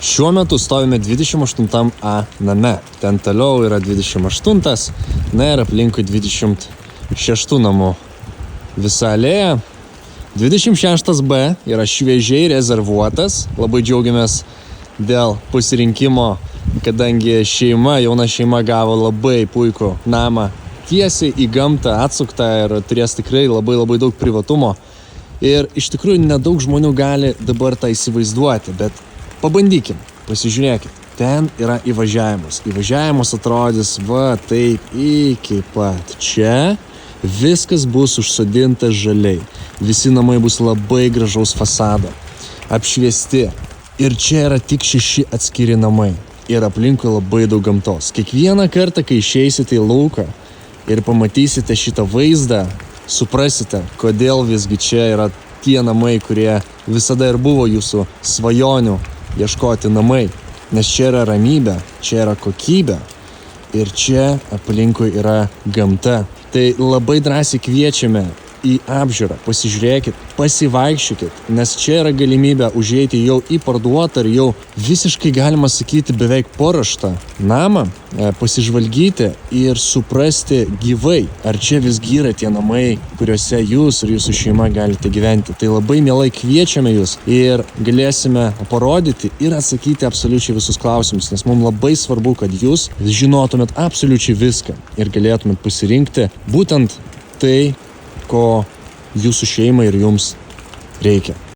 Šiuo metu stovime 28 A name. Ten toliau yra 28, na ir aplinkui 26 namų. Visa alėja. 26 B yra šviežiai rezervuotas. Labai džiaugiamės dėl pasirinkimo, kadangi jauna šeima gavo labai puikų namą tiesiai į gamtą atsuktą ir turės tikrai labai daug privatumo. Ir iš tikrųjų nedaug žmonių gali dabar tą įsivaizduoti, bet pabandykim, pasižiūrėkit. Ten yra įvažiavimas. Įvažiavimas atrodys va taip iki pat čia. Viskas bus užsodinta žaliai. Visi namai bus labai gražaus fasado. Apšviesti. Ir čia yra tik 6 atskiri namai. Ir aplinkui labai daug gamtos. Kiekvieną kartą, kai išeisite į lauką ir pamatysite šitą vaizdą, suprasite, kodėl visgi čia yra tie namai, kurie visada ir buvo jūsų svajonių ieškoti namai. Nes čia yra ramybė, čia yra kokybė ir čia aplinkui yra gamta. Tai labai drąsiai kviečiame į apžiūrą. Pasižiūrėkit, pasivaikščiokit, nes čia yra galimybė užeiti jau į parduotą ir jau visiškai galima sakyti beveik paruoštą namą, pasižvalgyti ir suprasti gyvai, ar čia visgi yra tie namai, kuriuose jūs ir jūsų šeima galite gyventi. Tai labai mielai kviečiame jūs ir galėsime parodyti ir atsakyti absoliučiai visus klausimus, nes mums labai svarbu, kad jūs žinotumėt absoliučiai viską ir galėtumėt pasirinkti būtent tai, ko jūsų šeimai ir jums reikia.